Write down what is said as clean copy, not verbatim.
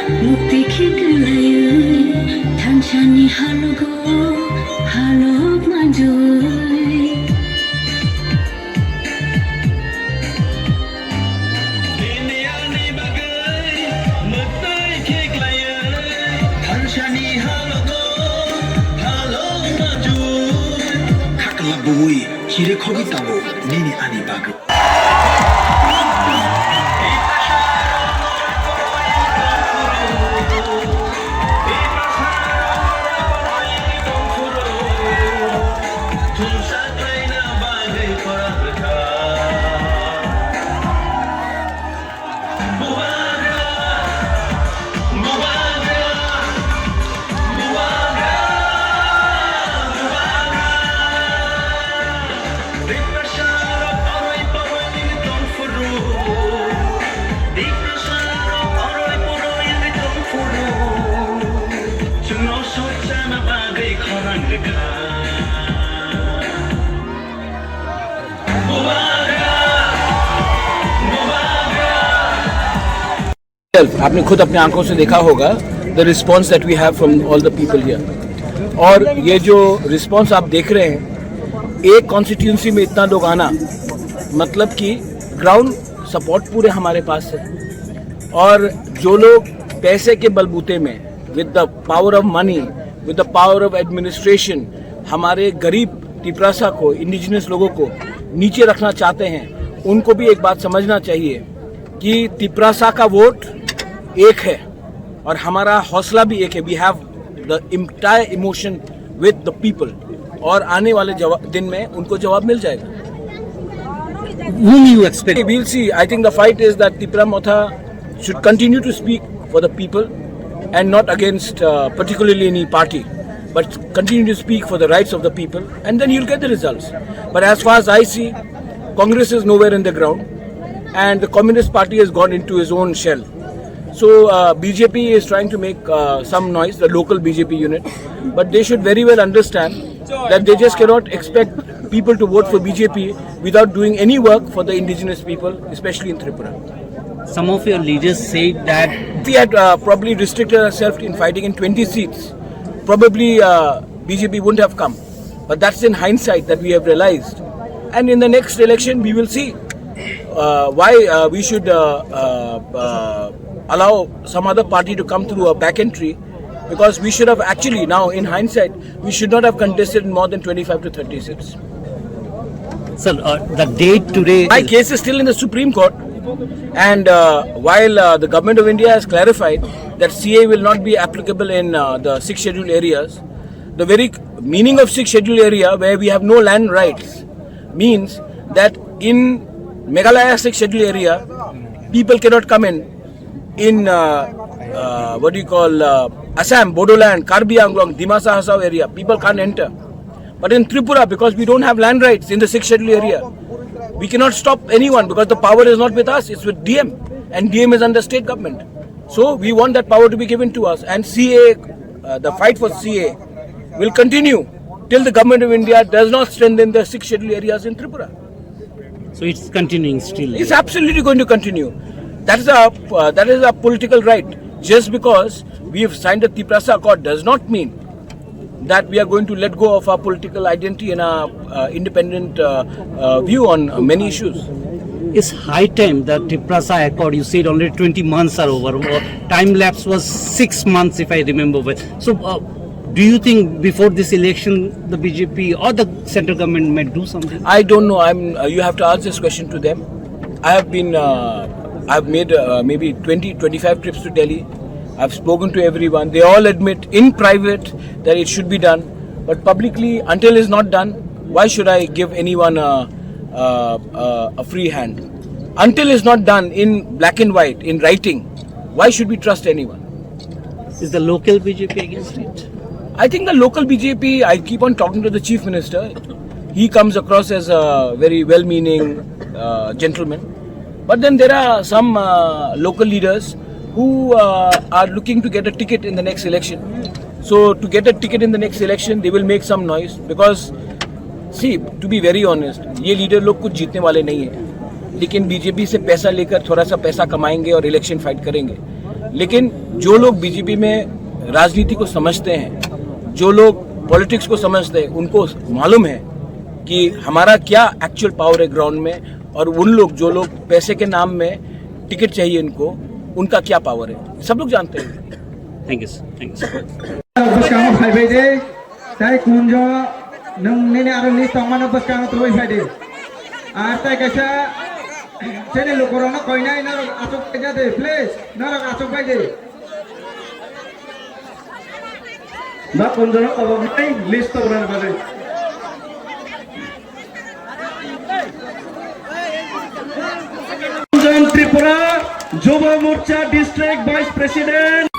묵비키글라유 당찬이 하루고 하루만주 Bui, kiri kogi tawo, nini ani bagu. आपने खुद अपने आंखों से देखा होगा the response that we have from all the people here. और ये जो रिस्पॉन्स आप देख रहे हैं, एक कॉन्स्टिट्यूंसी में इतना लोग आना, मतलब कि ग्राउंड सपोर्ट पूरे हमारे पास है। और जो लोग पैसे के बलबूते में, with the power of money, with the power of administration, हमारे गरीब तिपरासा को, इंडिजिनस लोगों को नीचे रखना चाहते हैं, उनको भी एक बात समझना चाहिए कि तिपरासा का वोट एक है और हमारा हौसला भी एक है। We have the entire emotion with the people, और आने वाले दिन में उनको जवाब मिल जाएगा। Whom you expect? We'll see. I think the fight is that Tipra Motha should continue to speak for the people and not against particularly any party, but continue to speak for the rights of the people, and then you'll get the results. But as far as I see, Congress is nowhere in the ground, and the Communist Party has gone into his own shell. So BJP is trying to make some noise, the local BJP unit, but they should very well understand that they just cannot expect people to vote for BJP without doing any work for the indigenous people, especially in Tripura. Some of your leaders said that If we had probably restricted ourselves in fighting in 20 seats, probably BJP wouldn't have come. But that's in hindsight that we have realized. And in the next election, we will see why we should allow some other party to come through a back entry, because we should have actually, now in hindsight, we should not have contested more than 25 to 30 seats. sir, the date today. My case is still in the Supreme Court, and while the Government of India has clarified that CA will not be applicable in the 6 scheduled areas, the very meaning of 6 scheduled area, where we have no land rights, means that in Meghalaya 6 scheduled area, people cannot come in what do you call Assam, Bodoland, Karbi Anglong, Dimasa Hasao area, people can't enter. But in Tripura, because we don't have land rights in the 6 scheduled area, we cannot stop anyone, because the power is not with us, it's with DM, and DM is under state government. So we want that power to be given to us, and CA, the fight for CA will continue till the Government of India does not strengthen the 6 scheduled areas in Tripura. So it's continuing still. It's absolutely going to continue. That is a political right. Just because we have signed the Tiprasa Accord does not mean that we are going to let go of our political identity and our independent view on many issues. It's high time that Tiprasa Accord, you said already 20 months are over. Time lapse was 6 months, if I remember well. So do you think before this election the BJP or the central government might do something? I don't know. You have to ask this question to them. I have been, I've made maybe 20-25 trips to Delhi. I've spoken to everyone. They all admit in private that it should be done. But publicly, until it's not done, why should I give anyone a free hand? Until it's not done in black and white, in writing, why should we trust anyone? Is the local BJP against it? I think the local BJP, I keep on talking to the Chief Minister. He comes across as a very well-meaning gentleman. But then there are some local leaders who are looking to get a ticket in the next election. So to get a ticket in the next election, they will make some noise. Because, see, to be very honest, ये leader लोग कुछ जीतने वाले नहीं हैं. लेकिन BJP से पैसा लेकर थोड़ा सा पैसा कमाएंगे और इलेक्शन फाइट करेंगे. लेकिन जो लोग बीजेपी में राजनीति को समझते हैं, जो लोग पॉलिटिक्स को समझते हैं, उनको मालूम है कि हमारा क्या एक्चुअल पावर है ग्राउंड में, और उन लोग जो लोग पैसे के नाम में टिकट चाहिए इनको, उनका क्या पावर है, सब लोग जानते हैं। Thank you, sir. Thank you, sir. Boskango faibai de, tai kunjo nung nene aro list tamano boskango troi faide. Ar tai kaisa chene lokorona koina ina asok kaja de, please, nara asok faide. Na kunjo no abamai list to bana bade. Tripura Juba Morcha District Vice President.